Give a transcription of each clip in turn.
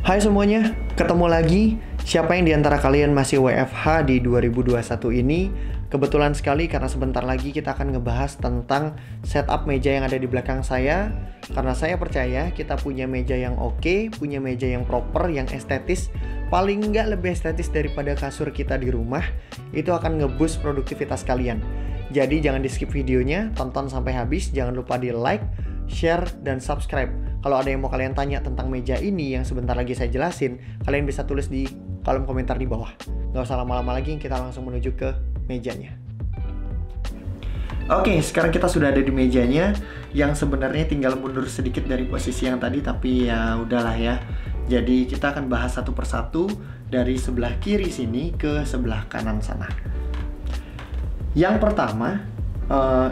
Hai semuanya, ketemu lagi. Siapa yang diantara kalian masih WFH di 2021 ini? Kebetulan sekali karena sebentar lagi kita akan ngebahas tentang setup meja yang ada di belakang saya. Karena saya percaya kita punya meja yang oke, punya meja yang proper, yang estetis. Paling nggak lebih estetis daripada kasur kita di rumah. Itu akan ngeboost produktivitas kalian. Jadi jangan di skip videonya, tonton sampai habis. Jangan lupa di like, share, dan subscribe. Kalau ada yang mau kalian tanya tentang meja ini yang sebentar lagi saya jelasin, kalian bisa tulis di kolom komentar di bawah. Gak usah lama-lama lagi, kita langsung menuju ke mejanya. Oke, sekarang kita sudah ada di mejanya, yang sebenarnya tinggal mundur sedikit dari posisi yang tadi, tapi ya udahlah ya. Jadi kita akan bahas satu persatu dari sebelah kiri sini ke sebelah kanan sana. Yang pertama,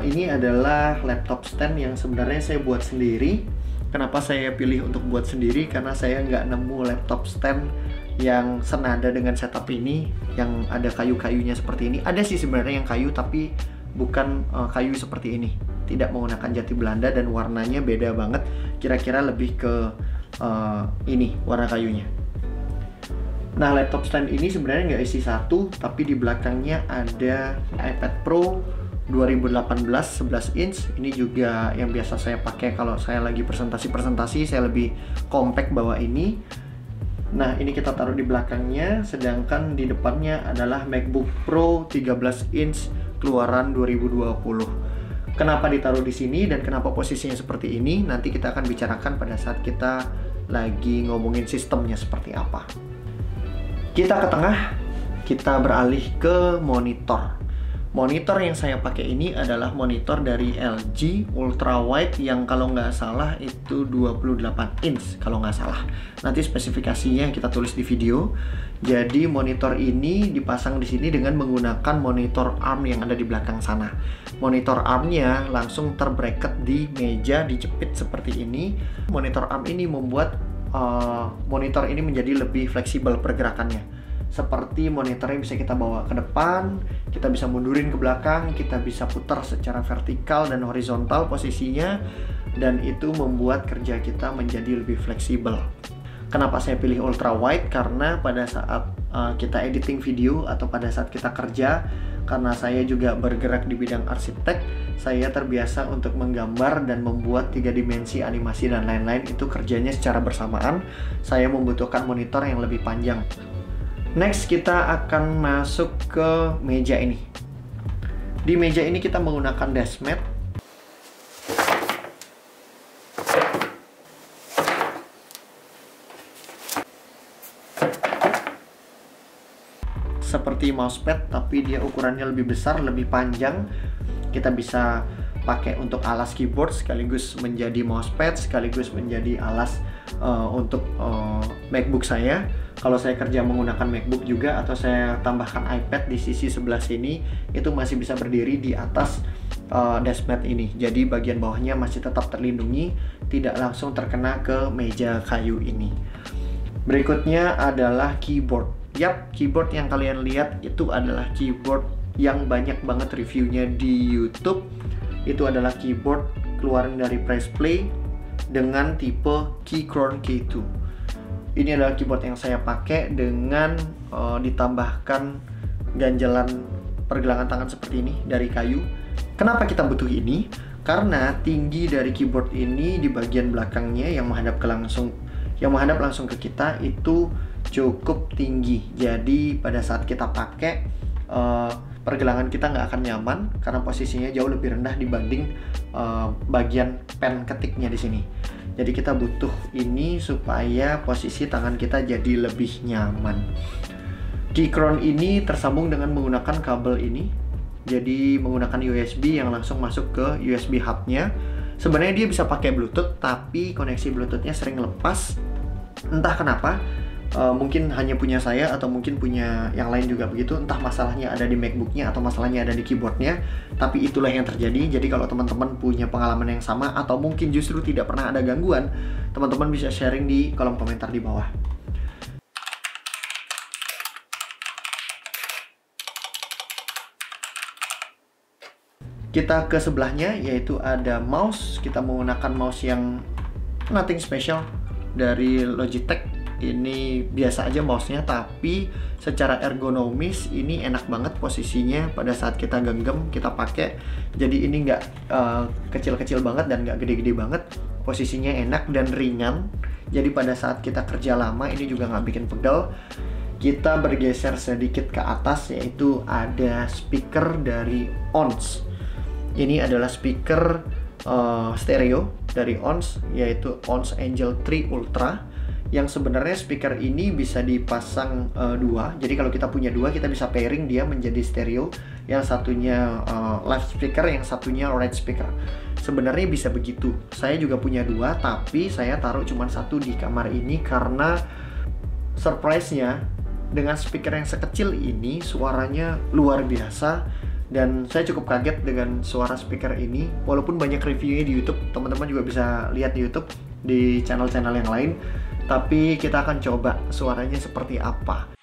ini adalah laptop stand yang sebenarnya saya buat sendiri. Kenapa saya pilih untuk buat sendiri? Karena saya nggak nemu laptop stand yang senada dengan setup ini, yang ada kayu-kayunya seperti ini. Ada sih sebenarnya yang kayu, tapi bukan kayu seperti ini. Tidak menggunakan jati Belanda dan warnanya beda banget. Kira-kira lebih ke ini warna kayunya. Nah, laptop stand ini sebenarnya nggak isi satu, tapi di belakangnya ada iPad Pro 2018 11 inch. Ini juga yang biasa saya pakai kalau saya lagi presentasi-presentasi, saya lebih compact bawa ini. Nah, ini kita taruh di belakangnya, sedangkan di depannya adalah MacBook Pro 13 inch keluaran 2020. Kenapa ditaruh di sini dan kenapa posisinya seperti ini? Nanti kita akan bicarakan pada saat kita lagi ngomongin sistemnya seperti apa. Kita ke tengah, kita beralih ke monitor. Monitor yang saya pakai ini adalah monitor dari LG Ultra Wide yang kalau nggak salah itu 28 inch kalau nggak salah. Nanti spesifikasinya kita tulis di video. Jadi monitor ini dipasang di sini dengan menggunakan monitor arm yang ada di belakang sana. Monitor armnya langsung terbracket di meja, dijepit seperti ini. Monitor arm ini membuat monitor ini menjadi lebih fleksibel pergerakannya. Seperti monitornya bisa kita bawa ke depan, kita bisa mundurin ke belakang, kita bisa putar secara vertikal dan horizontal posisinya, dan itu membuat kerja kita menjadi lebih fleksibel. Kenapa saya pilih ultra wide? Karena pada saat kita editing video atau pada saat kita kerja, karena saya juga bergerak di bidang arsitek, saya terbiasa untuk menggambar dan membuat 3 dimensi animasi dan lain-lain. Itu kerjanya secara bersamaan, saya membutuhkan monitor yang lebih panjang. Next, kita akan masuk ke meja ini. Di meja ini kita menggunakan desk mat. Seperti mousepad, tapi dia ukurannya lebih besar, lebih panjang. Kita bisa pakai untuk alas keyboard sekaligus menjadi mousepad, sekaligus menjadi alas untuk MacBook saya. Kalau saya kerja menggunakan MacBook juga, atau saya tambahkan iPad di sisi sebelah sini, itu masih bisa berdiri di atas desk mat ini. Jadi bagian bawahnya masih tetap terlindungi, tidak langsung terkena ke meja kayu ini. Berikutnya adalah keyboard. Yap, keyboard yang kalian lihat itu adalah keyboard yang banyak banget reviewnya di YouTube. Itu adalah keyboard keluaran dari Pressplay dengan tipe Keychron K2. Ini adalah keyboard yang saya pakai dengan ditambahkan ganjalan pergelangan tangan seperti ini dari kayu. Kenapa kita butuh ini? Karena tinggi dari keyboard ini di bagian belakangnya yang menghadap langsung ke kita itu cukup tinggi. Jadi pada saat kita pakai pergelangan kita nggak akan nyaman karena posisinya jauh lebih rendah dibanding bagian pen ketiknya di sini. Jadi kita butuh ini supaya posisi tangan kita jadi lebih nyaman. Keychron ini tersambung dengan menggunakan kabel ini. Jadi menggunakan USB yang langsung masuk ke USB hub-nya. Sebenarnya dia bisa pakai Bluetooth, tapi koneksi Bluetooth-nya sering lepas. Entah kenapa. Mungkin hanya punya saya atau mungkin punya yang lain juga begitu. Entah masalahnya ada di MacBook-nya atau masalahnya ada di keyboard-nya, tapi itulah yang terjadi. Jadi kalau teman-teman punya pengalaman yang sama atau mungkin justru tidak pernah ada gangguan, teman-teman bisa sharing di kolom komentar di bawah. Kita ke sebelahnya, yaitu ada mouse. Kita menggunakan mouse yang nothing special dari Logitech. ini biasa aja mouse-nya, tapi secara ergonomis ini enak banget posisinya pada saat kita genggam, kita pakai. Jadi ini nggak kecil-kecil banget dan nggak gede-gede banget, posisinya enak dan ringan. Jadi pada saat kita kerja lama ini juga nggak bikin pegel. Kita bergeser sedikit ke atas, yaitu ada speaker dari Once. Ini adalah speaker stereo dari Once, yaitu Once Angel 3 Ultra, yang sebenarnya speaker ini bisa dipasang dua. Jadi kalau kita punya dua, kita bisa pairing dia menjadi stereo. Yang satunya left speaker, yang satunya right speaker. Sebenarnya bisa begitu. Saya juga punya dua, tapi saya taruh cuma satu di kamar ini karena surprise-nya dengan speaker yang sekecil ini suaranya luar biasa. Dan saya cukup kaget dengan suara speaker ini. Walaupun banyak reviewnya di YouTube, teman-teman juga bisa lihat di YouTube, di channel-channel yang lain. Tapi kita akan coba suaranya seperti apa.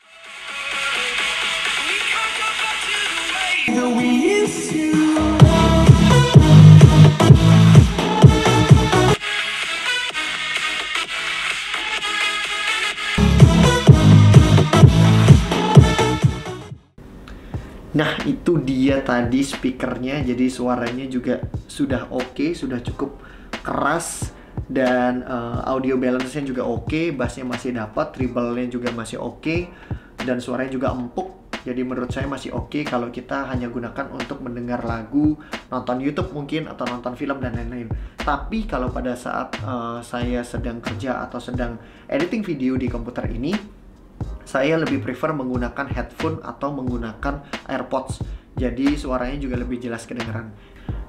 Nah, itu dia tadi speakernya. Jadi suaranya juga sudah oke, sudah cukup keras. Dan audio balance-nya juga oke, bass-nya masih dapat, treble-nya juga masih oke, dan suaranya juga empuk. Jadi menurut saya masih oke kalau kita hanya gunakan untuk mendengar lagu, nonton YouTube mungkin, atau nonton film dan lain-lain. Tapi kalau pada saat saya sedang kerja atau sedang editing video di komputer ini, saya lebih prefer menggunakan headphone atau menggunakan AirPods. Jadi suaranya juga lebih jelas kedengaran.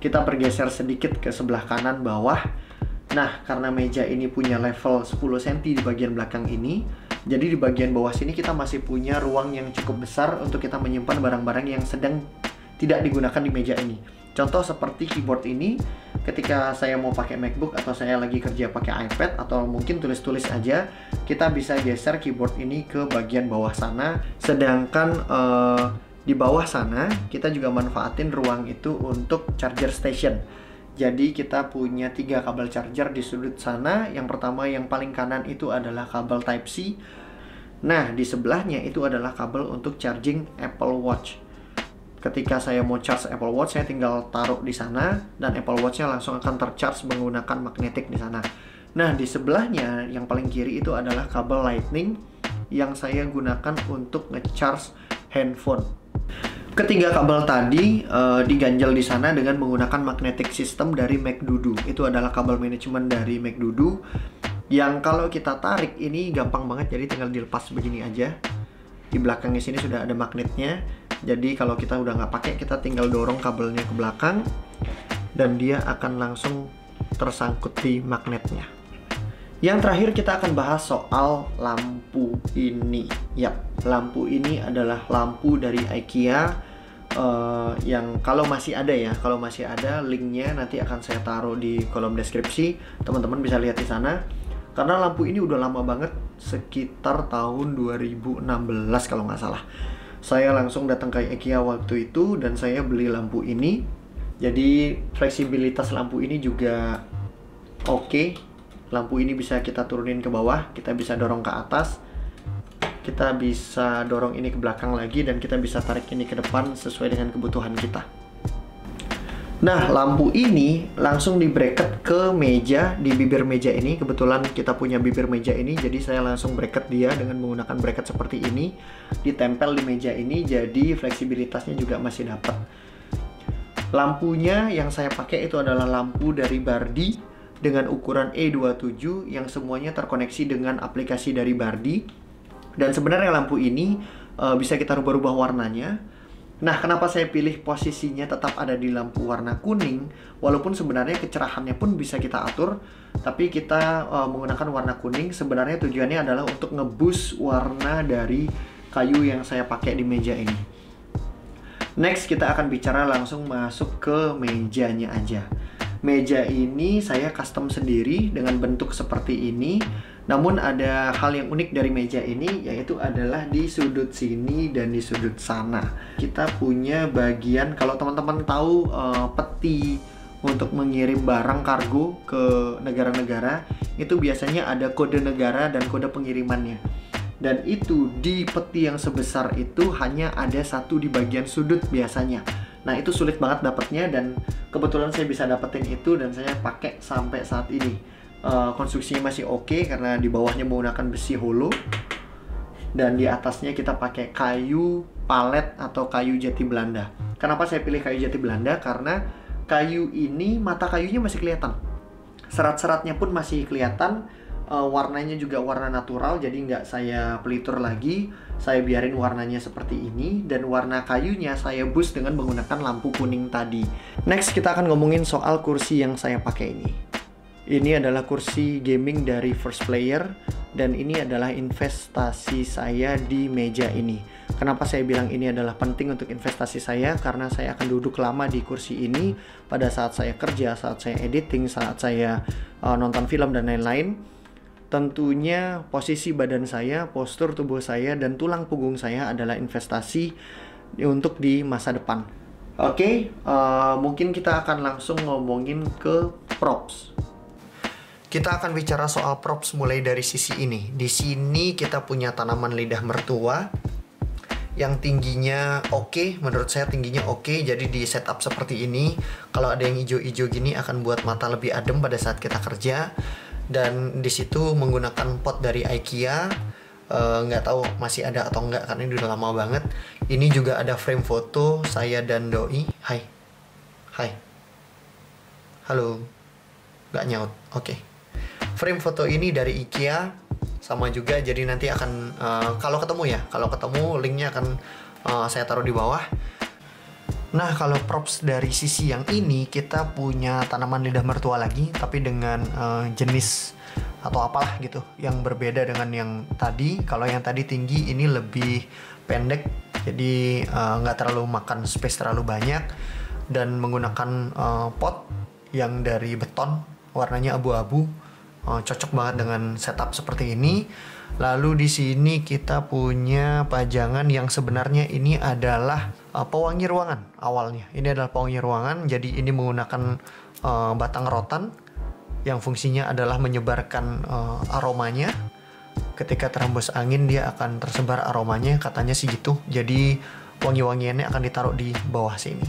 Kita bergeser sedikit ke sebelah kanan bawah. Nah, karena meja ini punya level 10 cm di bagian belakang ini, jadi di bagian bawah sini kita masih punya ruang yang cukup besar untuk kita menyimpan barang-barang yang sedang tidak digunakan di meja ini. Contoh seperti keyboard ini, ketika saya mau pakai MacBook atau saya lagi kerja pakai iPad atau mungkin tulis-tulis aja, kita bisa geser keyboard ini ke bagian bawah sana. Sedangkan di bawah sana kita juga manfaatin ruang itu untuk charger station. Jadi kita punya 3 kabel charger di sudut sana. Yang pertama yang paling kanan itu adalah kabel Type-C. Nah, di sebelahnya itu adalah kabel untuk charging Apple Watch. Ketika saya mau charge Apple Watch, saya tinggal taruh di sana dan Apple Watch-nya langsung akan tercharge menggunakan magnetik di sana. Nah, di sebelahnya yang paling kiri itu adalah kabel Lightning yang saya gunakan untuk nge-charge handphone. Ketiga kabel tadi diganjel di sana dengan menggunakan magnetic system dari MacDudu. Itu adalah kabel manajemen dari MacDudu yang kalau kita tarik ini gampang banget, jadi tinggal dilepas begini aja. Di belakangnya sini sudah ada magnetnya. Jadi kalau kita udah nggak pakai, kita tinggal dorong kabelnya ke belakang dan dia akan langsung tersangkut di magnetnya. Yang terakhir kita akan bahas soal lampu ini. Yap, lampu ini adalah lampu dari IKEA yang kalau masih ada ya, kalau masih ada linknya nanti akan saya taruh di kolom deskripsi. Teman-teman bisa lihat di sana. Karena lampu ini udah lama banget, sekitar tahun 2016 kalau nggak salah. Saya langsung datang ke IKEA waktu itu dan saya beli lampu ini. Jadi fleksibilitas lampu ini juga oke. Lampu ini bisa kita turunin ke bawah, kita bisa dorong ke atas, kita bisa dorong ini ke belakang lagi, dan kita bisa tarik ini ke depan sesuai dengan kebutuhan kita. Nah, lampu ini langsung di bracket ke meja, di bibir meja ini. Kebetulan kita punya bibir meja ini, jadi saya langsung bracket dia dengan menggunakan bracket seperti ini. Ditempel di meja ini, jadi fleksibilitasnya juga masih dapat. Lampunya yang saya pakai itu adalah lampu dari Bardi dengan ukuran E27 yang semuanya terkoneksi dengan aplikasi dari Bardi. Dan sebenarnya lampu ini bisa kita rubah-rubah warnanya. Nah, kenapa saya pilih posisinya tetap ada di lampu warna kuning, walaupun sebenarnya kecerahannya pun bisa kita atur, tapi kita menggunakan warna kuning. Sebenarnya tujuannya adalah untuk nge-boost warna dari kayu yang saya pakai di meja ini. Next, kita akan bicara langsung masuk ke mejanya aja. Meja ini saya custom sendiri dengan bentuk seperti ini. Namun ada hal yang unik dari meja ini, yaitu adalah di sudut sini dan di sudut sana. Kita punya bagian, kalau teman-teman tahu peti untuk mengirim barang kargo ke negara-negara, itu biasanya ada kode negara dan kode pengirimannya. Dan itu di peti yang sebesar itu hanya ada satu di bagian sudut biasanya. Nah, itu sulit banget dapatnya, dan kebetulan saya bisa dapetin itu dan saya pakai sampai saat ini. Konstruksinya masih oke karena di bawahnya menggunakan besi holo, dan di atasnya kita pakai kayu palet atau kayu jati Belanda. Kenapa saya pilih kayu jati Belanda? Karena kayu ini mata kayunya masih kelihatan, serat-seratnya pun masih kelihatan, warnanya juga warna natural, jadi nggak saya pelitur lagi, saya biarin warnanya seperti ini, dan warna kayunya saya boost dengan menggunakan lampu kuning tadi. Next, kita akan ngomongin soal kursi yang saya pakai ini. Ini adalah kursi gaming dari First Player, dan ini adalah investasi saya di meja ini. Kenapa saya bilang ini adalah penting untuk investasi saya? Karena saya akan duduk lama di kursi ini pada saat saya kerja, saat saya editing, saat saya nonton film, dan lain-lain. Tentunya posisi badan saya, postur tubuh saya, dan tulang punggung saya adalah investasi untuk di masa depan. Oke, mungkin kita akan langsung ngomongin ke props. Kita akan bicara soal props mulai dari sisi ini. Di sini kita punya tanaman lidah mertua yang tingginya oke, menurut saya tingginya oke. Jadi di setup seperti ini, kalau ada yang hijau-hijau gini akan buat mata lebih adem pada saat kita kerja. Dan di situ menggunakan pot dari IKEA, nggak tahu masih ada atau enggak karena ini udah lama banget. Ini juga ada frame foto saya dan doi. Hai, halo, nggak nyaut. Oke. Frame foto ini dari IKEA sama juga, jadi nanti akan kalau ketemu linknya akan saya taruh di bawah. Nah, kalau props dari sisi yang ini, kita punya tanaman lidah mertua lagi, tapi dengan jenis atau apalah gitu yang berbeda dengan yang tadi. Kalau yang tadi tinggi, ini lebih pendek, jadi nggak terlalu makan space terlalu banyak, dan menggunakan pot yang dari beton, warnanya abu-abu. Cocok banget dengan setup seperti ini. Lalu di sini kita punya pajangan yang sebenarnya ini adalah pewangi ruangan awalnya. Ini adalah pewangi ruangan, jadi ini menggunakan batang rotan yang fungsinya adalah menyebarkan aromanya. Ketika terhembus angin dia akan tersebar aromanya, katanya sih gitu. Jadi wangi-wangiannya akan ditaruh di bawah sini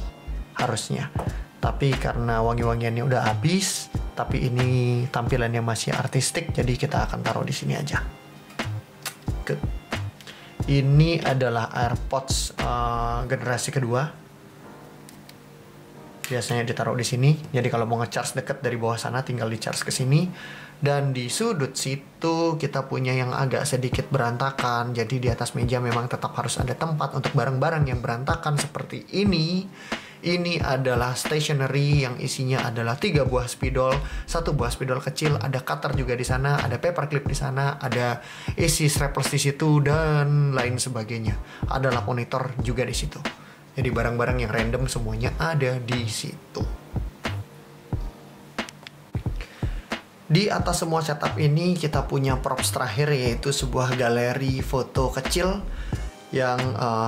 harusnya. Tapi karena wangi-wangiannya udah habis, tapi ini tampilannya masih artistik, jadi kita akan taruh di sini aja. Ini adalah AirPods generasi kedua. Biasanya ditaruh di sini. Jadi kalau mau nge-charge deket dari bawah sana, tinggal di-charge ke sini. Dan di sudut situ kita punya yang agak sedikit berantakan. Jadi di atas meja memang tetap harus ada tempat untuk barang-barang yang berantakan seperti ini. Ini adalah stationery yang isinya adalah 3 buah spidol, 1 buah spidol kecil, ada cutter juga di sana, ada paperclip di sana, ada isi strapless di situ, dan lain sebagainya. Ada lap monitor juga di situ. Jadi barang-barang yang random semuanya ada di situ. Di atas semua setup ini kita punya props terakhir, yaitu sebuah galeri foto kecil yang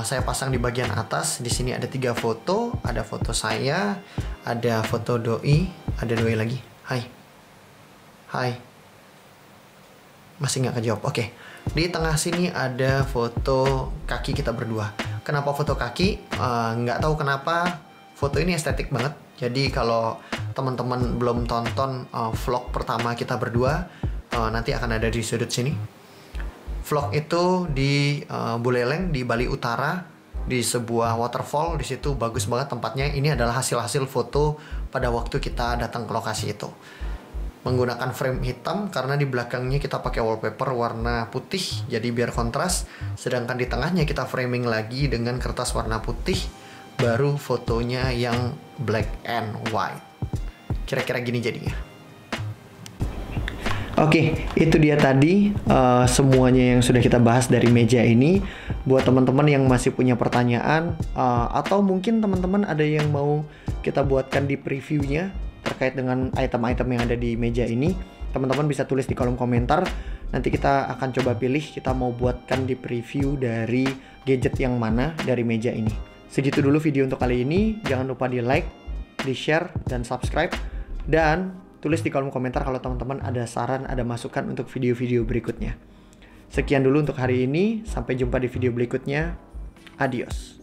saya pasang di bagian atas. Di sini ada 3 foto, ada foto saya, ada foto doi, ada doi lagi. Hai, masih nggak kejawab. Oke. Di tengah sini ada foto kaki kita berdua. Kenapa foto kaki? Nggak tahu kenapa. Foto ini estetik banget. Jadi kalau teman-teman belum tonton vlog pertama kita berdua, nanti akan ada di sudut sini. Vlog itu di Buleleng di Bali Utara, di sebuah waterfall. Di situ bagus banget tempatnya. Ini adalah hasil foto pada waktu kita datang ke lokasi itu. Menggunakan frame hitam karena di belakangnya kita pakai wallpaper warna putih, jadi biar kontras. Sedangkan di tengahnya kita framing lagi dengan kertas warna putih, baru fotonya yang black and white. Kira-kira gini jadinya. Oke, itu dia tadi semuanya yang sudah kita bahas dari meja ini. Buat teman-teman yang masih punya pertanyaan, atau mungkin teman-teman ada yang mau kita buatkan di previewnya terkait dengan item-item yang ada di meja ini, teman-teman bisa tulis di kolom komentar. Nanti kita akan coba pilih kita mau buatkan di preview dari gadget yang mana dari meja ini. Segitu dulu video untuk kali ini. Jangan lupa di like, di share, dan subscribe. Dan tulis di kolom komentar kalau teman-teman ada saran, ada masukan untuk video-video berikutnya. Sekian dulu untuk hari ini, sampai jumpa di video berikutnya. Adios.